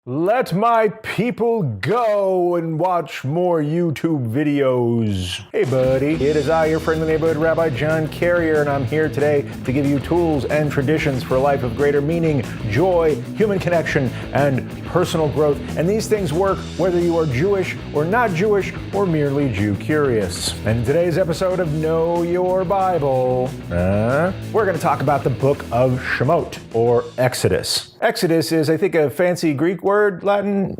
Let my people go and watch more YouTube videos. Hey buddy, it is I, your friendly neighborhood Rabbi John Carrier, and I'm here today to give you tools and traditions for a life of greater meaning, joy, human connection, and personal growth. And these things work whether you are Jewish or not Jewish or merely Jew curious. And in today's episode of Know Your Bible, we're going to talk about the book of Shemot, or Exodus. Exodus is, I think, a fancy Greek word, Latin,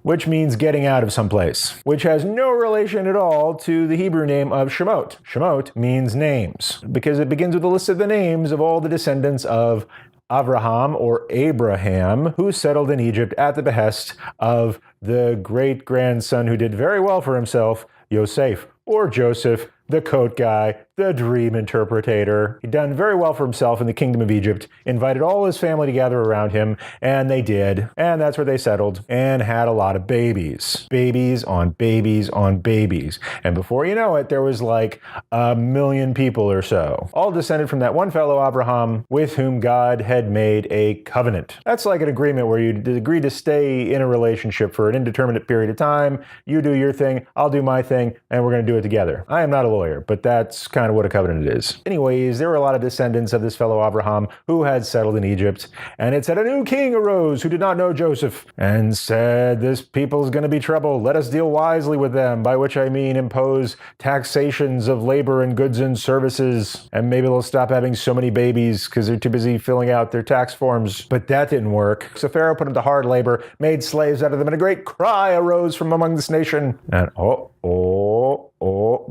which means getting out of someplace, which has no relation at all to the Hebrew name of Shemot. Shemot means names, because it begins with a list of the names of all the descendants of Abraham, or Abraham, who settled in Egypt at the behest of the great-grandson who did very well for himself, Yosef, or Joseph, the coat guy, the dream interpretator. He'd done very well for himself in the kingdom of Egypt, invited all his family to gather around him, and they did. And that's where they settled and had a lot of babies. Babies on babies on babies. And before you know it, there was like 1 million people or so, all descended from that one fellow Abraham with whom God had made a covenant. That's like an agreement where you agree to stay in a relationship for an indeterminate period of time. You do your thing, I'll do my thing, and we're going to do it together. I am not a lawyer, but that's kind of what a covenant is. Anyways, there were a lot of descendants of this fellow Abraham who had settled in Egypt, and it said a new king arose who did not know Joseph and said, this people's going to be trouble. Let us deal wisely with them, by which I mean impose taxations of labor and goods and services, and maybe they'll stop having so many babies because they're too busy filling out their tax forms. But that didn't work. So Pharaoh put them to hard labor, made slaves out of them, and a great cry arose from among this nation. And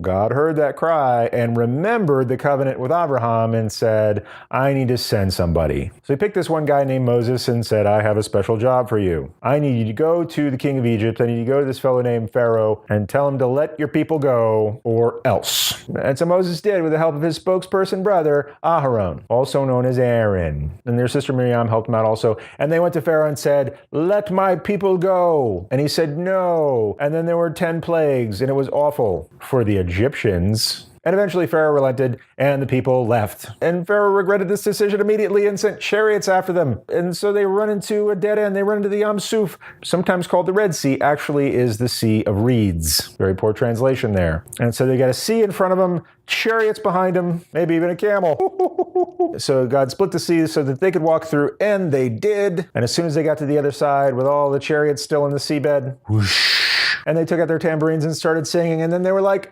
God heard that cry and remembered the covenant with Abraham and said, I need to send somebody. So he picked this one guy named Moses and said, I have a special job for you. I need you to go to the king of Egypt. I need you to go to this fellow named Pharaoh and tell him to let your people go or else. And so Moses did with the help of his spokesperson brother, Aharon, also known as Aaron. And their sister Miriam helped him out also. And they went to Pharaoh and said, let my people go. And he said, no. And then there were 10 plagues, and it was awful for the Egyptians. And eventually Pharaoh relented and the people left. And Pharaoh regretted this decision immediately and sent chariots after them. And so they run into a dead end. They run into the Yam Suf, sometimes called the Red Sea, actually is the Sea of Reeds. Very poor translation there. And so they got a sea in front of them, chariots behind them, maybe even a camel. So God split the sea so that they could walk through, and they did. And as soon as they got to the other side with all the chariots still in the seabed, whoosh, and they took out their tambourines and started singing, and then they were like,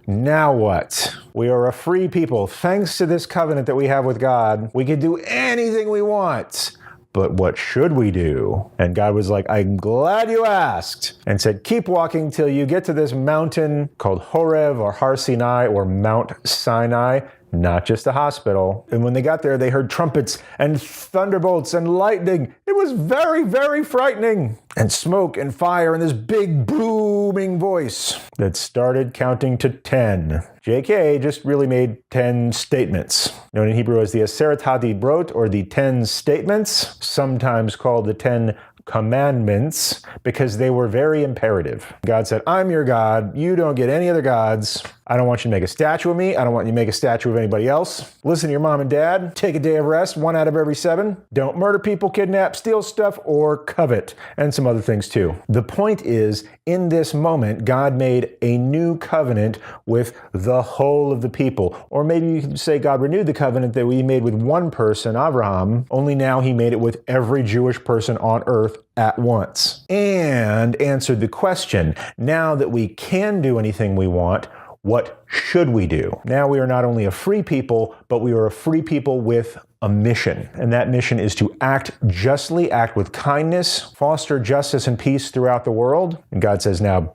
now what? We are a free people. Thanks to this covenant that we have with God, we can do anything we want. But what should we do? And God was like, I'm glad you asked, and said, keep walking till you get to this mountain called Horeb or Har Sinai or Mount Sinai. Not just a hospital. And when they got there, they heard trumpets and thunderbolts and lightning. It was very, very frightening. And smoke and fire and this big booming voice that started counting to 10. a.k.a. just really made 10 statements, known in Hebrew as the Aseret HaDibrot, or the 10 statements, sometimes called the 10 commandments, because they were very imperative. God said, I'm your God. You don't get any other gods. I don't want you to make a statue of me. I don't want you to make a statue of anybody else. Listen to your mom and dad. Take a day of rest, 1 out of every 7. Don't murder people, kidnap, steal stuff, or covet, and some other things too. The point is, in this moment, God made a new covenant with the whole of the people. Or maybe you could say God renewed the covenant that we made with one person, Abraham, only now he made it with every Jewish person on earth at once. And answered the question, now that we can do anything we want, what should we do? Now we are not only a free people, but we are a free people with a mission. And that mission is to act justly, act with kindness, foster justice and peace throughout the world. And God says, now,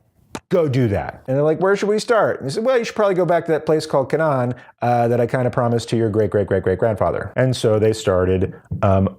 go do that. And they're like, where should we start? And he said, well, you should probably go back to that place called Canaan that I kind of promised to your great-great-great-great-grandfather. And so they started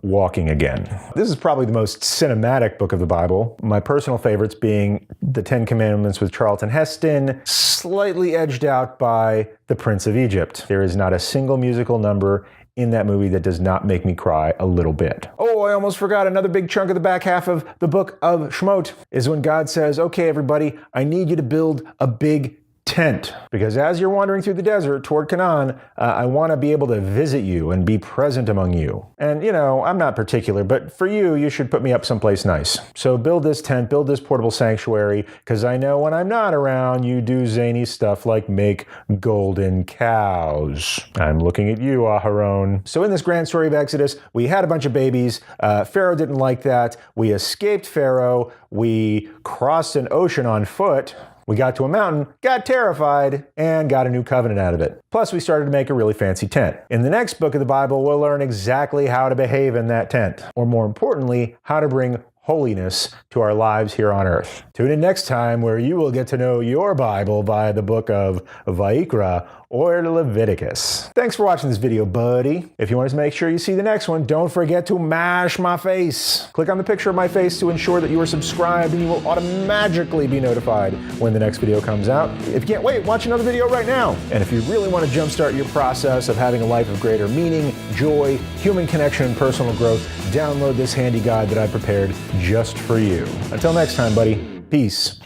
walking again. This is probably the most cinematic book of the Bible. My personal favorites being the 10 Commandments with Charlton Heston, slightly edged out by The Prince of Egypt. There is not a single musical number in that movie that does not make me cry a little bit. Oh, I almost forgot another big chunk of the back half of the book of Shemot is when God says, okay, everybody, I need you to build a big tent. Because as you're wandering through the desert toward Canaan, I want to be able to visit you and be present among you. And, I'm not particular, but for you, you should put me up someplace nice. So build this tent, build this portable sanctuary, because I know when I'm not around, you do zany stuff like make golden cows. I'm looking at you, Aharon. So in this grand story of Exodus, we had a bunch of babies. Pharaoh didn't like that. We escaped Pharaoh. We crossed an ocean on foot. We got to a mountain, got terrified, and got a new covenant out of it. Plus, we started to make a really fancy tent. In the next book of the Bible, we'll learn exactly how to behave in that tent. Or more importantly, how to bring holiness to our lives here on earth. Tune in next time where you will get to know your Bible via the book of Vayikra or Leviticus. Thanks for watching this video, buddy. If you want to make sure you see the next one, don't forget to mash my face. Click on the picture of my face to ensure that you are subscribed and you will automatically be notified when the next video comes out. If you can't wait, watch another video right now. And if you really want to jumpstart your process of having a life of greater meaning, joy, human connection, and personal growth, download this handy guide that I prepared just for you. Until next time, buddy, peace.